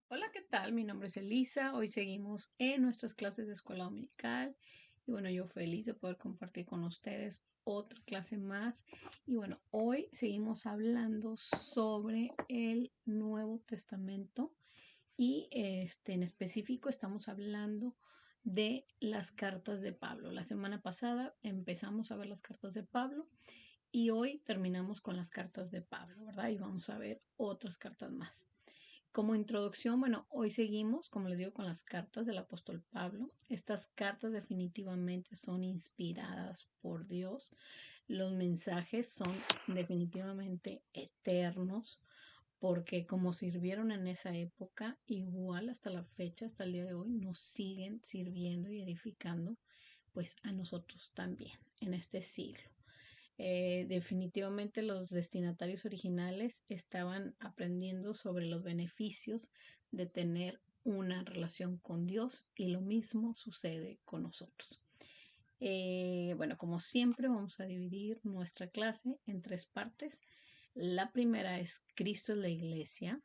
Hola, ¿qué tal? Mi nombre es Elisa. Hoy seguimos en nuestras clases de escuela dominical. Y bueno, yo feliz de poder compartir con ustedes otra clase más. Y bueno, hoy seguimos hablando sobre el Nuevo Testamento. Y en específico estamos hablando de las cartas de Pablo. La semana pasada empezamos a ver las cartas de Pablo y hoy terminamos con las cartas de Pablo, ¿verdad? Y vamos a ver otras cartas más. Como introducción, bueno, hoy seguimos, como les digo, con las cartas del apóstol Pablo. Estas cartas definitivamente son inspiradas por Dios. Los mensajes son definitivamente eternos porque como sirvieron en esa época, igual hasta la fecha, hasta el día de hoy, nos siguen sirviendo y edificando, pues a nosotros también en este siglo. Definitivamente los destinatarios originales estaban aprendiendo sobre los beneficios de tener una relación con Dios y lo mismo sucede con nosotros. Bueno, como siempre vamos a dividir nuestra clase en tres partes. La primera es Cristo es la iglesia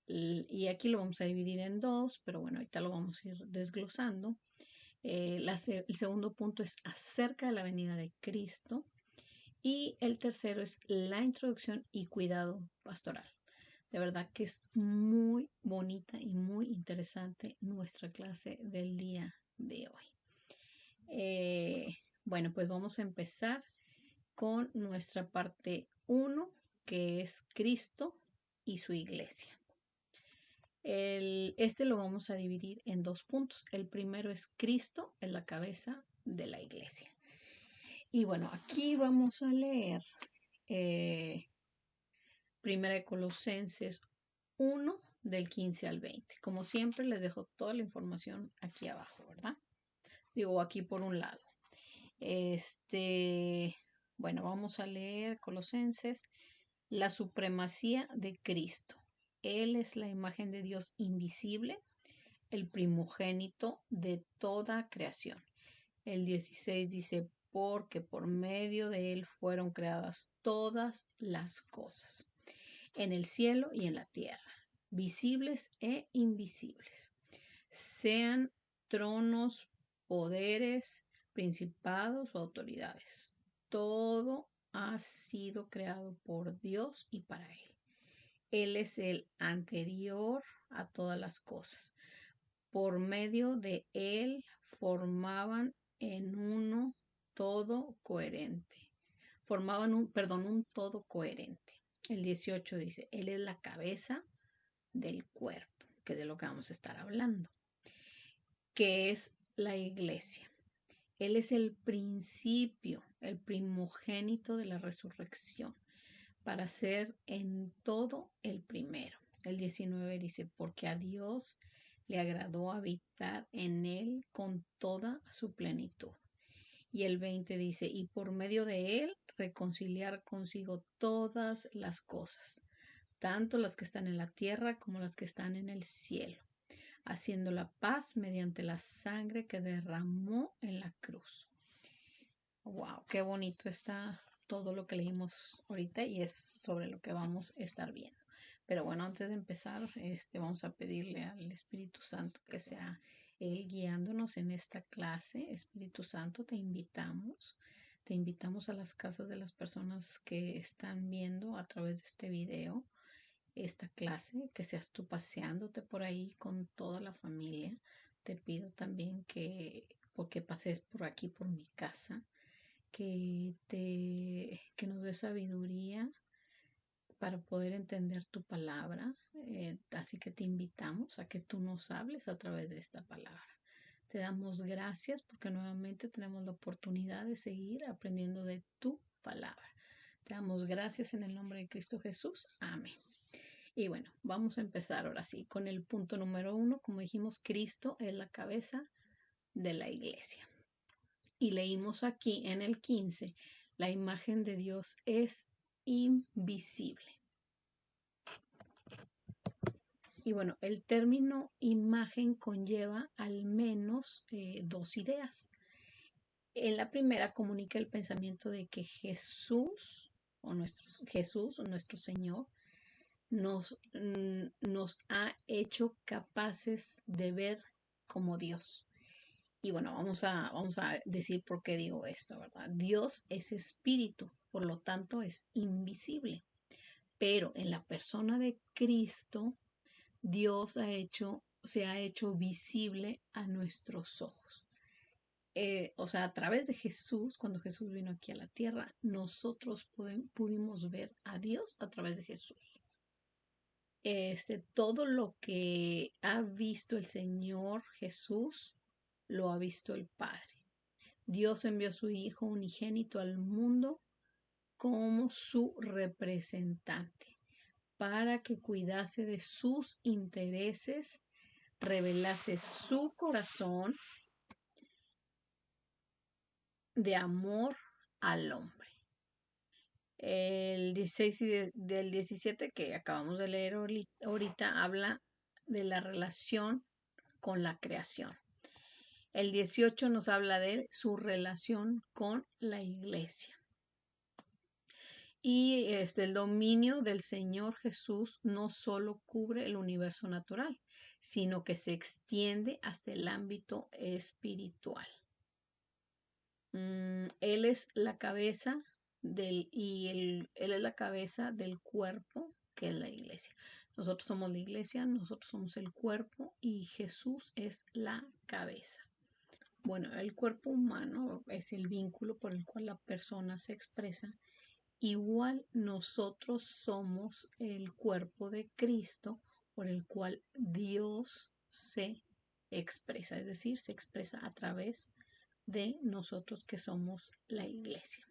y aquí lo vamos a dividir en dos, pero bueno, ahorita lo vamos a ir desglosando. El segundo punto es acerca de la venida de Cristo. Y el tercero es la introducción y cuidado pastoral. De verdad que es muy bonita y muy interesante nuestra clase del día de hoy. Bueno, pues vamos a empezar con nuestra parte 1, que es Cristo y su iglesia. Este lo vamos a dividir en dos puntos. El primero es Cristo en la cabeza de la iglesia. Y bueno, aquí vamos a leer Primera de Colosenses 1 del 15 al 20. Como siempre les dejo toda la información aquí abajo, ¿verdad? Digo aquí por un lado. Bueno, vamos a leer Colosenses, la supremacía de Cristo. Él es la imagen de Dios invisible, el primogénito de toda creación. El 16 dice, porque por medio de él fueron creadas todas las cosas en el cielo y en la tierra, visibles e invisibles, sean tronos, poderes, principados o autoridades. Todo ha sido creado por Dios y para Él. Él es el anterior a todas las cosas. Por medio de Él formaban en uno todo coherente. Formaban un todo coherente. El 18 dice, Él es la cabeza del cuerpo, que es de lo que vamos a estar hablando, que es la iglesia. Él es el principio, el primogénito de la resurrección, para ser en todo el primero. El 19 dice, porque a Dios le agradó habitar en él con toda su plenitud. Y el 20 dice, y por medio de él reconciliar consigo todas las cosas, tanto las que están en la tierra como las que están en el cielo, haciendo la paz mediante la sangre que derramó en la cruz. Wow, qué bonito está todo lo que leímos ahorita y es sobre lo que vamos a estar viendo. Pero bueno, antes de empezar, vamos a pedirle al Espíritu Santo que sea Él guiándonos en esta clase. Espíritu Santo, te invitamos a las casas de las personas que están viendo a través de este video esta clase, que seas tú paseándote por ahí con toda la familia. Te pido también porque pases por aquí, por mi casa, que nos dé sabiduría para poder entender tu palabra. Así que te invitamos a que tú nos hables a través de esta palabra. Te damos gracias porque nuevamente tenemos la oportunidad de seguir aprendiendo de tu palabra. Te damos gracias en el nombre de Cristo Jesús. Amén. Y bueno, vamos a empezar ahora sí con el punto número 1. Como dijimos, Cristo es la cabeza de la iglesia. Y leímos aquí en el 15, la imagen de Dios es invisible. Y bueno, el término imagen conlleva al menos dos ideas. En la primera comunica el pensamiento de que Jesús o nuestro Señor nos ha hecho capaces de ver como Dios. Y bueno, vamos a decir por qué digo esto, ¿verdad? Dios es espíritu, por lo tanto es invisible. Pero en la persona de Cristo, Dios se ha hecho visible a nuestros ojos. O sea, a través de Jesús, cuando Jesús vino aquí a la tierra, nosotros pudimos ver a Dios a través de Jesús. Todo lo que ha visto el Señor Jesús, lo ha visto el Padre. Dios envió a su Hijo unigénito al mundo como su representante para que cuidase de sus intereses, revelase su corazón de amor al hombre. El 16 del 17 que acabamos de leer ahorita habla de la relación con la creación. El 18 nos habla de su relación con la iglesia. Y el dominio del Señor Jesús no solo cubre el universo natural, sino que se extiende hasta el ámbito espiritual. Él es la cabeza él es la cabeza del cuerpo que es la iglesia. Nosotros somos la iglesia, nosotros somos el cuerpo y Jesús es la cabeza. Bueno, el cuerpo humano es el vínculo por el cual la persona se expresa. Igual nosotros somos el cuerpo de Cristo por el cual Dios se expresa, es decir, se expresa a través de nosotros que somos la iglesia.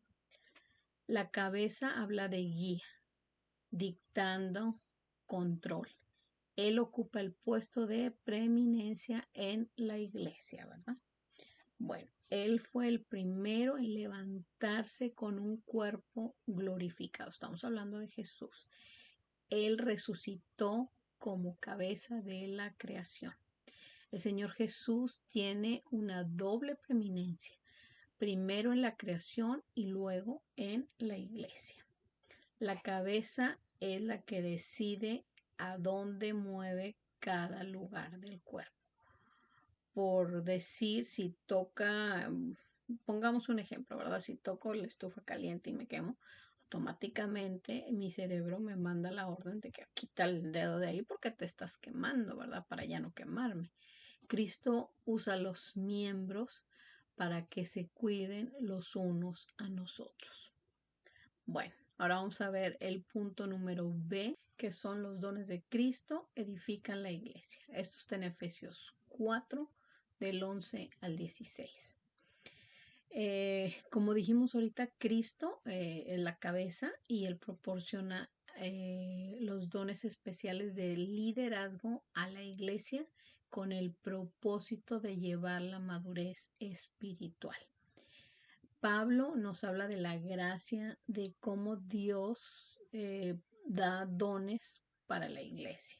La cabeza habla de guía, dictando control. Él ocupa el puesto de preeminencia en la iglesia, ¿verdad? Bueno, él fue el primero en levantarse con un cuerpo glorificado. Estamos hablando de Jesús. Él resucitó como cabeza de la creación. El Señor Jesús tiene una doble preeminencia, primero en la creación y luego en la iglesia. La cabeza es la que decide a dónde mueve cada lugar del cuerpo. Por decir, si toca, pongamos un ejemplo, ¿verdad? Si toco la estufa caliente y me quemo, automáticamente mi cerebro me manda la orden de que quita el dedo de ahí porque te estás quemando, ¿verdad? Para ya no quemarme. Cristo usa los miembros para que se cuiden los unos a nosotros. Bueno, ahora vamos a ver el punto número B, que son los dones de Cristo edifican la iglesia. Esto está en Efesios 4, del 11 al 16. Como dijimos ahorita, Cristo es la cabeza y Él proporciona los dones especiales de liderazgo a la iglesia con el propósito de llevar la madurez espiritual. Pablo nos habla de la gracia, de cómo Dios da dones para la iglesia.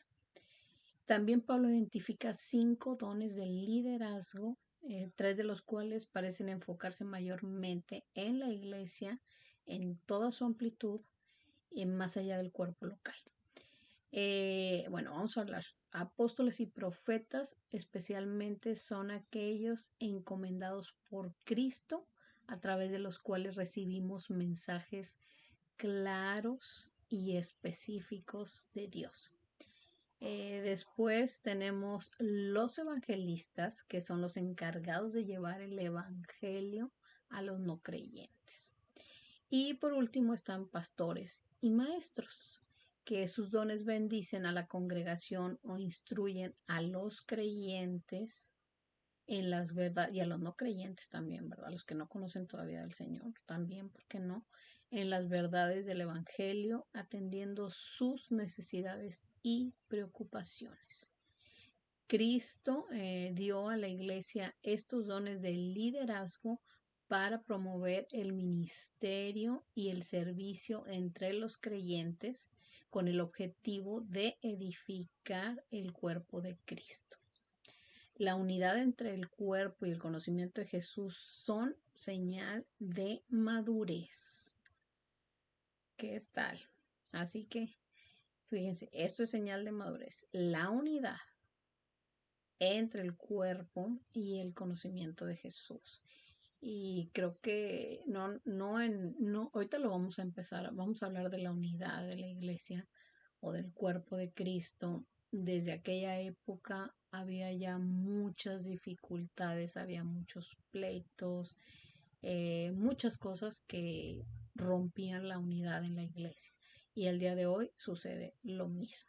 También Pablo identifica 5 dones de liderazgo, 3 de los cuales parecen enfocarse mayormente en la iglesia, en toda su amplitud y más allá del cuerpo local. Bueno, vamos a hablar. Apóstoles y profetas especialmente son aquellos encomendados por Cristo a través de los cuales recibimos mensajes claros y específicos de Dios. Después tenemos los evangelistas, que son los encargados de llevar el evangelio a los no creyentes. Y por último están pastores y maestros, que sus dones bendicen a la congregación o instruyen a los creyentes en las verdades, y a los no creyentes también, ¿verdad? Los que no conocen todavía al Señor también, ¿por qué no? En las verdades del Evangelio, atendiendo sus necesidades y preocupaciones. Cristo dio a la iglesia estos dones de liderazgo para promover el ministerio y el servicio entre los creyentes con el objetivo de edificar el cuerpo de Cristo. La unidad entre el cuerpo y el conocimiento de Jesús son señal de madurez. ¿Qué tal? Así que Fíjense, esto es señal de madurez. La unidad entre el cuerpo y el conocimiento de Jesús. Y creo que ahorita lo vamos a empezar, vamos a hablar de la unidad de la iglesia o del cuerpo de Cristo. Desde aquella época había ya muchas dificultades, había muchos pleitos, muchas cosas que rompían la unidad en la iglesia. Y el día de hoy sucede lo mismo.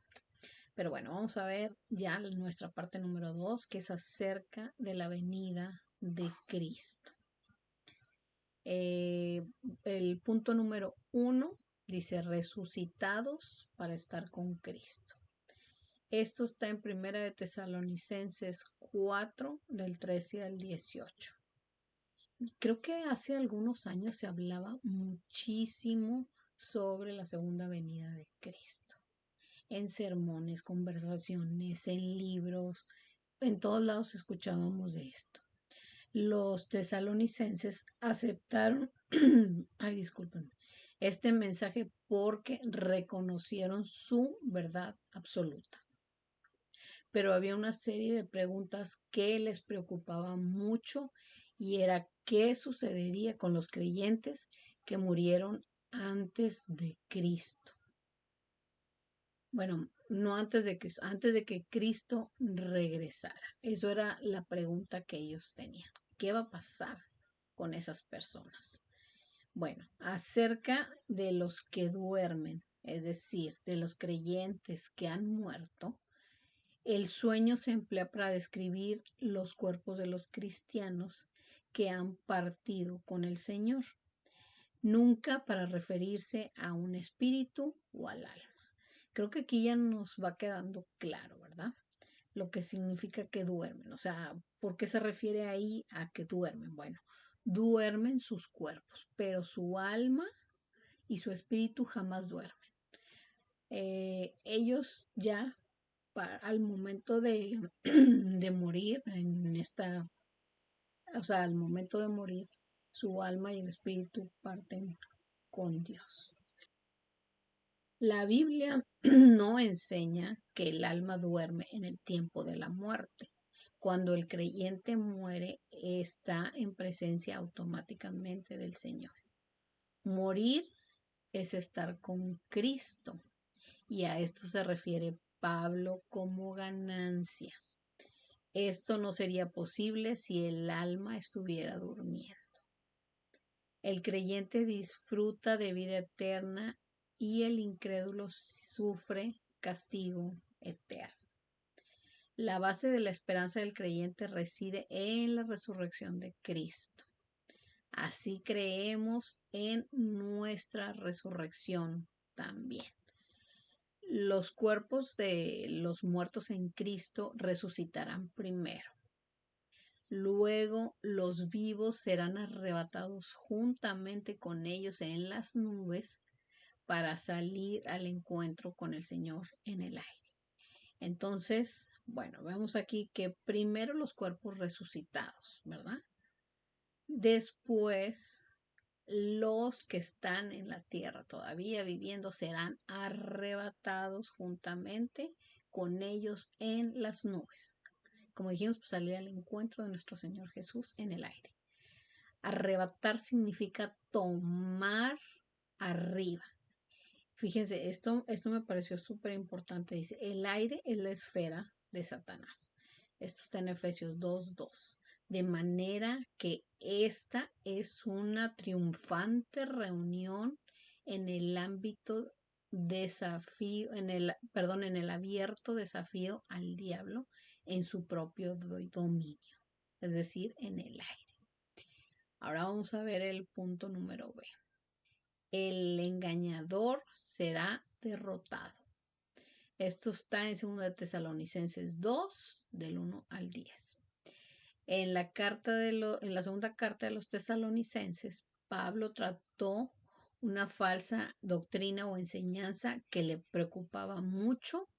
Pero bueno, vamos a ver ya nuestra parte número 2, que es acerca de la venida de Cristo. El punto número 1 dice resucitados para estar con Cristo. Esto está en Primera de Tesalonicenses 4, del 13 al 18. Creo que hace algunos años se hablaba muchísimo sobre la segunda venida de Cristo. En sermones, conversaciones, en libros, en todos lados escuchábamos de esto. Los tesalonicenses aceptaron, este mensaje porque reconocieron su verdad absoluta. Pero había una serie de preguntas que les preocupaban mucho y era qué sucedería con los creyentes que murieron antes de Cristo. Bueno, no antes de Cristo, antes de que Cristo regresara. Eso era la pregunta que ellos tenían. ¿Qué va a pasar con esas personas? Bueno, acerca de los que duermen, es decir, de los creyentes que han muerto, el sueño se emplea para describir los cuerpos de los cristianos que han partido con el Señor, nunca para referirse a un espíritu o al alma. Creo que aquí ya nos va quedando claro, ¿verdad? Lo que significa que duermen. O sea, ¿por qué se refiere ahí a que duermen? Bueno, duermen sus cuerpos, pero su alma y su espíritu jamás duermen. Ellos ya al momento de, de morir al momento de morir, su alma y el espíritu parten con Dios. La Biblia no enseña que el alma duerme en el tiempo de la muerte. Cuando el creyente muere, está en presencia automáticamente del Señor. Morir es estar con Cristo, y a esto se refiere Pablo como ganancia. Esto no sería posible si el alma estuviera durmiendo. El creyente disfruta de vida eterna y el incrédulo sufre castigo eterno. La base de la esperanza del creyente reside en la resurrección de Cristo. Así creemos en nuestra resurrección también. Los cuerpos de los muertos en Cristo resucitarán primero. Luego los vivos serán arrebatados juntamente con ellos en las nubes para salir al encuentro con el Señor en el aire. Entonces, bueno, vemos aquí que primero los cuerpos resucitados, ¿verdad? Después, los que están en la tierra todavía viviendo serán arrebatados juntamente con ellos en las nubes. Como dijimos, pues salir al encuentro de nuestro Señor Jesús en el aire. Arrebatar significa tomar arriba. Fíjense, esto me pareció súper importante. Dice, el aire es la esfera de Satanás. Esto está en Efesios 2:2. De manera que esta es una triunfante reunión en el ámbito desafío, en el abierto desafío al diablo en su propio dominio, es decir, en el aire. Ahora vamos a ver el punto número B. El engañador será derrotado. Esto está en 2 Tesalonicenses 2, del 1 al 10. En la segunda carta de los tesalonicenses, Pablo trató una falsa doctrina o enseñanza que le preocupaba mucho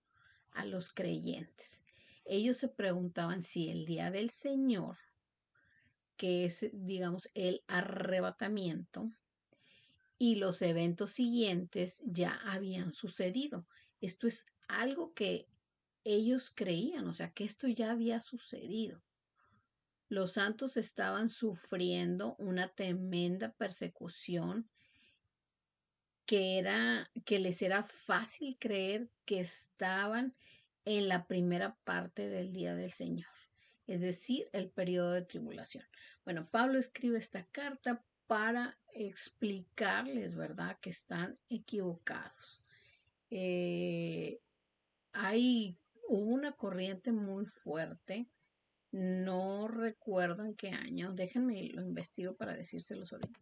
a los creyentes. Ellos se preguntaban si el día del Señor, que es, digamos, el arrebatamiento, y los eventos siguientes ya habían sucedido. esto es algo que ellos creían, o sea, que esto ya había sucedido. Los santos estaban sufriendo una tremenda persecución que les era fácil creer que estaban en la primera parte del día del Señor, es decir, el periodo de tribulación. Bueno, Pablo escribe esta carta para explicarles, ¿verdad?, que están equivocados. Eh, hay, Hubo una corriente muy fuerte, no recuerdo en qué año, déjenme lo investigo para decírselos ahorita.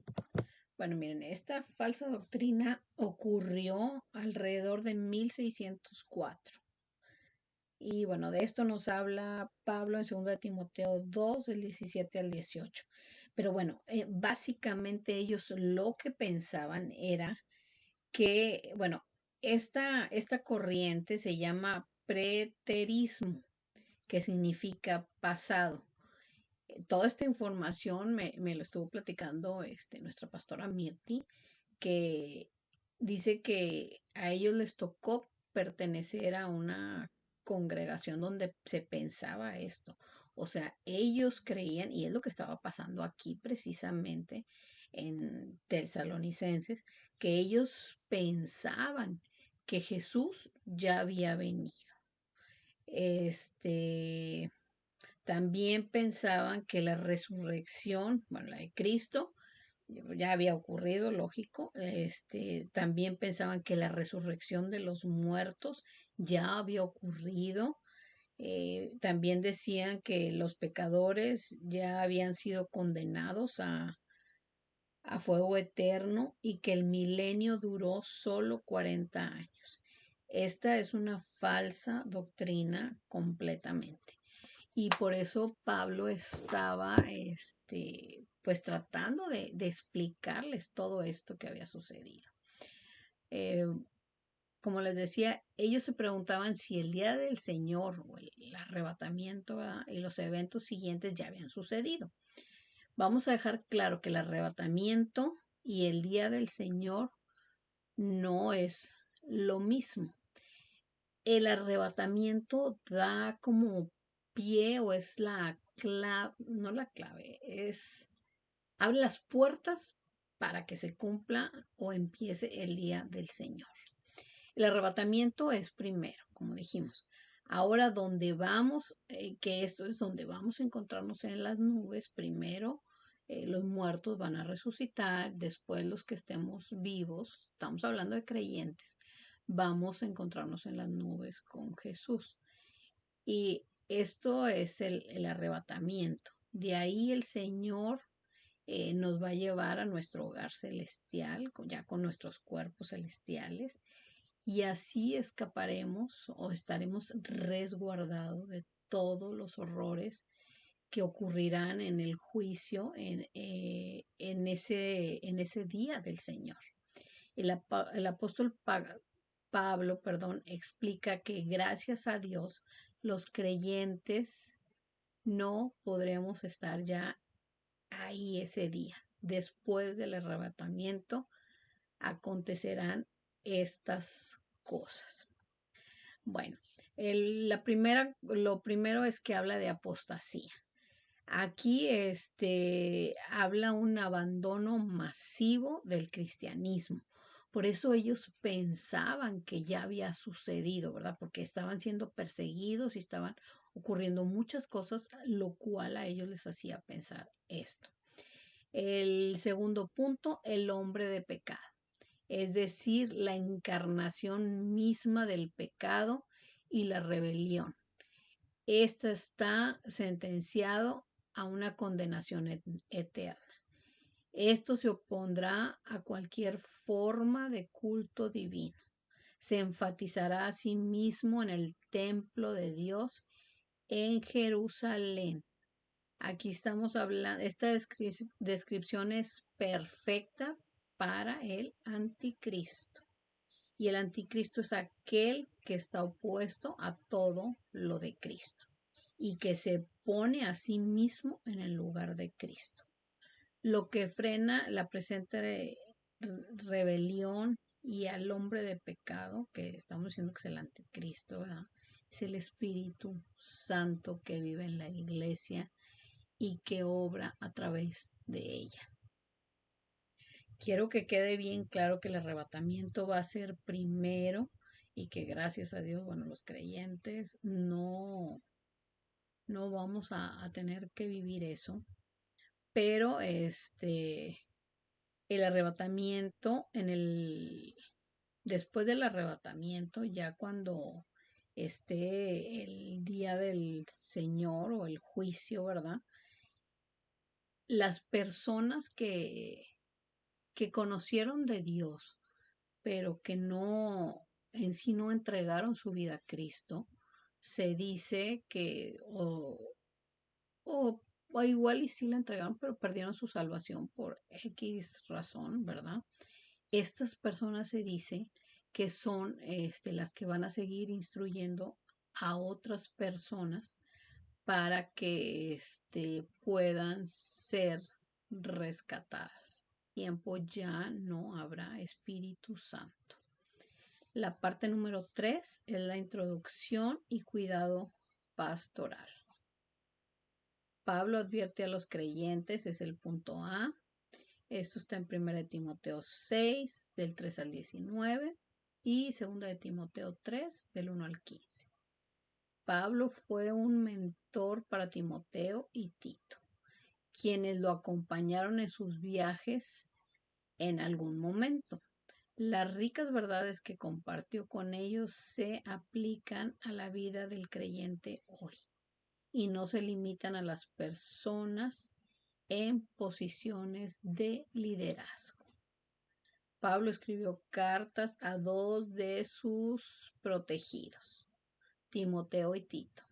Bueno, miren, esta falsa doctrina ocurrió alrededor de 1604. Y bueno, de esto nos habla Pablo en 2 de Timoteo 2, del 17 al 18. Pero bueno, básicamente ellos lo que pensaban era que, bueno, esta corriente se llama preterismo, que significa pasado. Toda esta información me lo estuvo platicando nuestra pastora Mirti, que dice que a ellos les tocó pertenecer a una congregación donde se pensaba esto. O sea, ellos creían, y es lo que estaba pasando aquí precisamente en Tesalonicenses, que ellos pensaban que Jesús ya había venido. Este, También pensaban que la resurrección, bueno, la de Cristo, ya había ocurrido, lógico. También pensaban que la resurrección de los muertos ya había ocurrido. También decían que los pecadores ya habían sido condenados a fuego eterno y que el milenio duró solo 40 años. Esta es una falsa doctrina completamente. Y por eso Pablo estaba, pues tratando de explicarles todo esto que había sucedido. Eh, Como les decía, ellos se preguntaban si el día del Señor o el arrebatamiento, ¿verdad?, y los eventos siguientes ya habían sucedido. Vamos a dejar claro que el arrebatamiento y el día del Señor no es lo mismo. El arrebatamiento da como pie o es la clave, no la clave, abre las puertas para que se cumpla o empiece el día del Señor. El arrebatamiento es primero, como dijimos. Ahora donde vamos, que esto es donde vamos a encontrarnos en las nubes, primero los muertos van a resucitar, después los que estemos vivos, estamos hablando de creyentes, vamos a encontrarnos en las nubes con Jesús. Y esto es el arrebatamiento. De ahí el Señor nos va a llevar a nuestro hogar celestial, ya con nuestros cuerpos celestiales, y así escaparemos o estaremos resguardados de todos los horrores que ocurrirán en el juicio en ese día del Señor. El apóstol Pablo, explica que gracias a Dios los creyentes no podremos estar ya ahí ese día. Después del arrebatamiento acontecerán estas cosas. Bueno, lo primero es que habla de apostasía. Aquí habla un abandono masivo del cristianismo. Por eso ellos pensaban que ya había sucedido, ¿verdad? Porque estaban siendo perseguidos y estaban ocurriendo muchas cosas, lo cual a ellos les hacía pensar esto. El segundo punto, el hombre de pecado, es decir, la encarnación misma del pecado y la rebelión. Esta está sentenciado a una condenación eterna. Esto se opondrá a cualquier forma de culto divino. Se enfatizará a sí mismo en el templo de Dios en Jerusalén. Aquí estamos hablando, esta descripción es perfecta para el anticristo. Y el anticristo es aquel que está opuesto a todo lo de Cristo y que se pone a sí mismo en el lugar de Cristo. Lo que frena la presente rebelión y al hombre de pecado, que estamos diciendo que es el anticristo, ¿verdad? Es el Espíritu Santo que vive en la iglesia y que obra a través de ella. Quiero que quede bien claro que el arrebatamiento va a ser primero y que gracias a Dios, bueno, los creyentes no vamos a tener que vivir eso, pero el arrebatamiento después del arrebatamiento, ya cuando esté el día del Señor o el juicio, ¿verdad? Las personas que conocieron de Dios, pero que en sí no entregaron su vida a Cristo, se dice que, o, o igual y sí la entregaron, pero perdieron su salvación por X razón, ¿verdad? Estas personas se dice que son las que van a seguir instruyendo a otras personas para que puedan ser rescatadas. Tiempo ya no habrá Espíritu Santo. La parte número 3 es la introducción y cuidado pastoral. Pablo advierte a los creyentes, es el punto A. Esto está en 1 Timoteo 6, del 3 al 19, y 2 Timoteo 3, del 1 al 15. Pablo fue un mentor para Timoteo y Tito, quienes lo acompañaron en sus viajes en algún momento. Las ricas verdades que compartió con ellos se aplican a la vida del creyente hoy y no se limitan a las personas en posiciones de liderazgo. Pablo escribió cartas a dos de sus protegidos, Timoteo y Tito.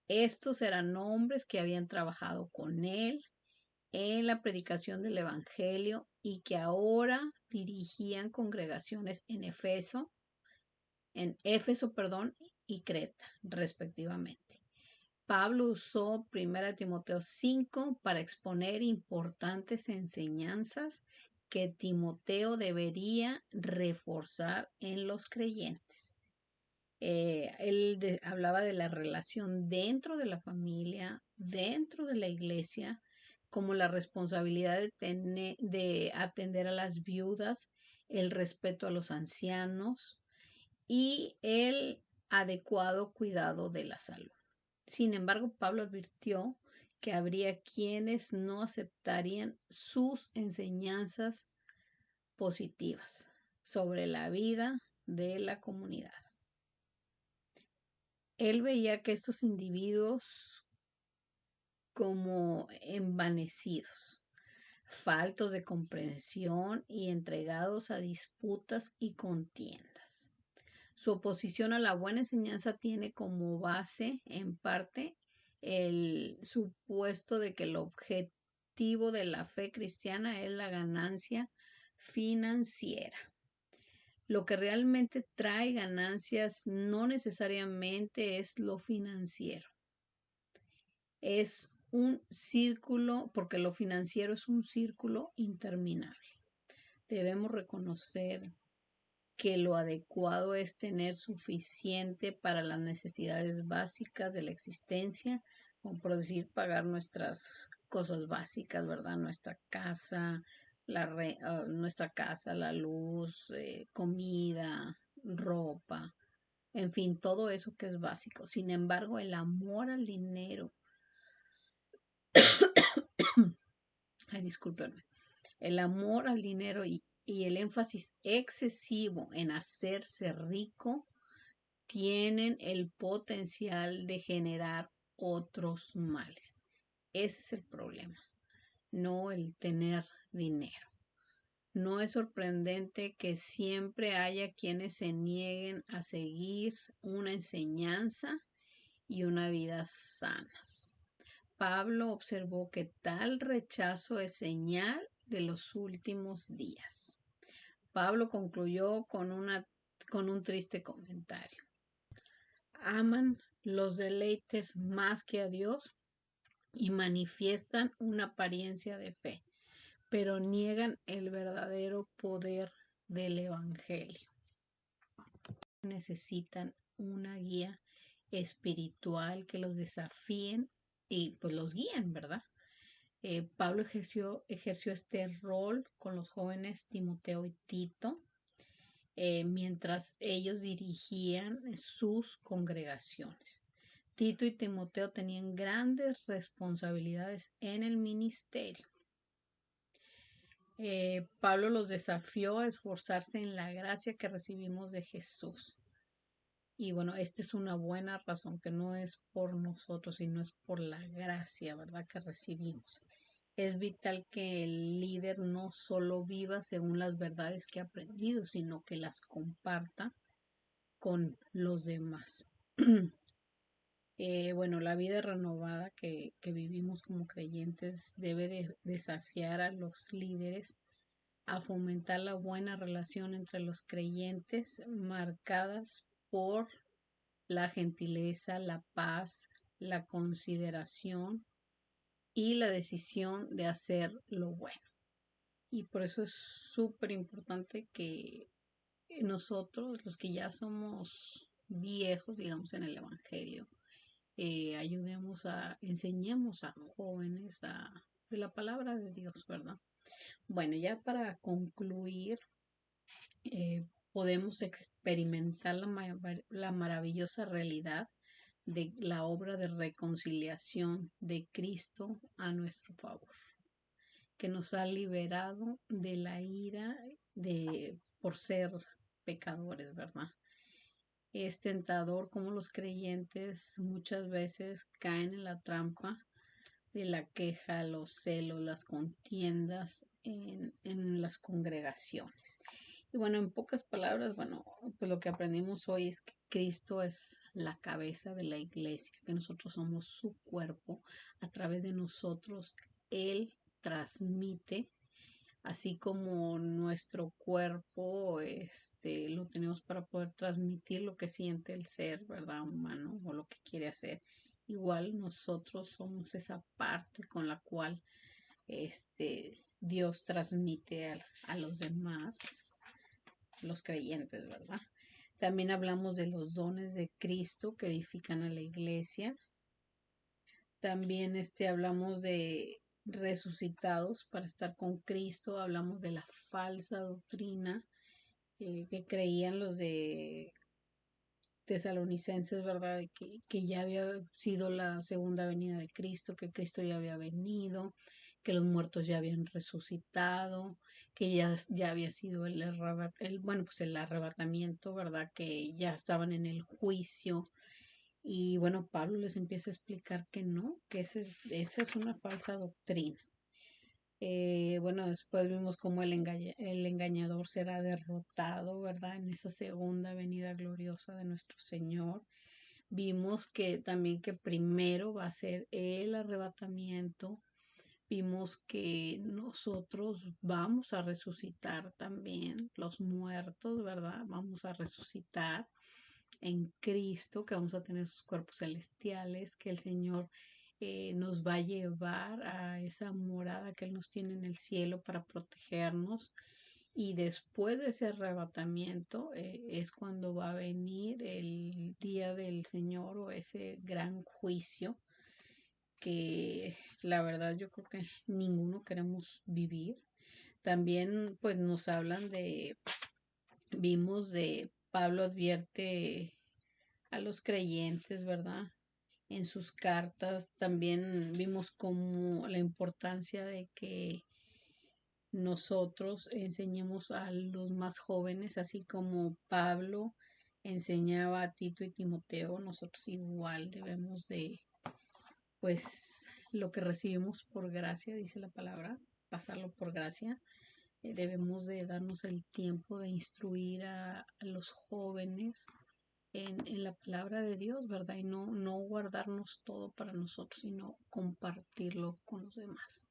Estos eran hombres que habían trabajado con él en la predicación del Evangelio y que ahora dirigían congregaciones en Éfeso, y Creta, respectivamente. Pablo usó 1 Timoteo 5 para exponer importantes enseñanzas que Timoteo debería reforzar en los creyentes. Él hablaba de la relación dentro de la familia, dentro de la iglesia, como la responsabilidad de atender a las viudas, el respeto a los ancianos y el adecuado cuidado de la salud. Sin embargo, Pablo advirtió que habría quienes no aceptarían sus enseñanzas positivas sobre la vida de la comunidad. Él veía que estos individuos como envanecidos, faltos de comprensión y entregados a disputas y contiendas. Su oposición a la buena enseñanza tiene como base, en parte, el supuesto de que el objetivo de la fe cristiana es la ganancia financiera. Lo que realmente trae ganancias no necesariamente es lo financiero. Es un círculo, porque lo financiero es un círculo interminable. Debemos reconocer que lo adecuado es tener suficiente para las necesidades básicas de la existencia, como por decir, pagar nuestras cosas básicas, ¿verdad? Nuestra casa, la luz, comida, ropa, en fin, todo eso que es básico. Sin embargo, el amor al dinero, ay, discúlpenme, el amor al dinero y el énfasis excesivo en hacerse rico tienen el potencial de generar otros males. Ese es el problema, no el tener dinero. No es sorprendente que siempre haya quienes se nieguen a seguir una enseñanza y una vida sanas. Pablo observó que tal rechazo es señal de los últimos días. Pablo concluyó con un triste comentario. Aman los deleites más que a Dios y manifiestan una apariencia de fe, pero niegan el verdadero poder del Evangelio. Necesitan una guía espiritual que los desafíen y pues los guíen, ¿verdad? Pablo ejerció este rol con los jóvenes Timoteo y Tito, mientras ellos dirigían sus congregaciones. Tito y Timoteo tenían grandes responsabilidades en el ministerio. Pablo los desafió a esforzarse en la gracia que recibimos de Jesús. Y bueno, esta es una buena razón, que no es por nosotros, sino es por la gracia, ¿verdad?, que recibimos. Es vital que el líder no solo viva según las verdades que ha aprendido, sino que las comparta con los demás. Bueno, la vida renovada que vivimos como creyentes debe de desafiar a los líderes a fomentar la buena relación entre los creyentes, marcadas por la gentileza, la paz, la consideración y la decisión de hacer lo bueno. Y por eso es súper importante que nosotros, los que ya somos viejos, digamos, en el Evangelio, enseñemos a jóvenes de la palabra de Dios, ¿verdad? Bueno, ya para concluir, podemos experimentar la maravillosa realidad de la obra de reconciliación de Cristo a nuestro favor, que nos ha liberado de la ira por ser pecadores, ¿verdad? Es tentador como los creyentes muchas veces caen en la trampa de la queja, los celos, las contiendas en las congregaciones. Y bueno, en pocas palabras, bueno, pues lo que aprendimos hoy es que Cristo es la cabeza de la iglesia, que nosotros somos su cuerpo. A través de nosotros, Él transmite, así como nuestro cuerpo, lo tenemos para poder transmitir lo que siente el ser, ¿verdad?, humano, o lo que quiere hacer. Igual nosotros somos esa parte con la cual Dios transmite a los demás, los creyentes, ¿verdad? También hablamos de los dones de Cristo que edifican a la iglesia. También hablamos de resucitados para estar con Cristo. Hablamos de la falsa doctrina que creían los de tesalonicenses, ¿verdad? Que ya había sido la segunda venida de Cristo, que Cristo ya había venido, que los muertos ya habían resucitado, que ya había sido el arrebatamiento, ¿verdad? Que ya estaban en el juicio. Y bueno, Pablo les empieza a explicar que no, que esa es una falsa doctrina. Bueno, después vimos cómo el engañador será derrotado, ¿verdad?, en esa segunda venida gloriosa de nuestro Señor. Vimos que también que primero va a ser el arrebatamiento. Vimos que nosotros vamos a resucitar también, los muertos, ¿verdad? Vamos a resucitar en Cristo, que vamos a tener sus cuerpos celestiales, que el Señor nos va a llevar a esa morada que Él nos tiene en el cielo para protegernos. Y después de ese arrebatamiento es cuando va a venir el día del Señor, o ese gran juicio que la verdad yo creo que ninguno queremos vivir. También pues nos hablan vimos de Pablo advierte a los creyentes, ¿verdad? En sus cartas también vimos como la importancia de que nosotros enseñemos a los más jóvenes, así como Pablo enseñaba a Tito y Timoteo. Nosotros igual debemos de, pues, lo que recibimos por gracia, dice la palabra, pasarlo por gracia. Debemos de darnos el tiempo de instruir a los jóvenes en la palabra de Dios, ¿verdad? Y no guardarnos todo para nosotros, sino compartirlo con los demás.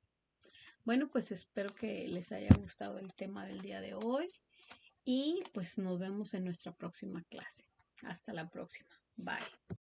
Bueno, pues espero que les haya gustado el tema del día de hoy y pues nos vemos en nuestra próxima clase. Hasta la próxima. Bye.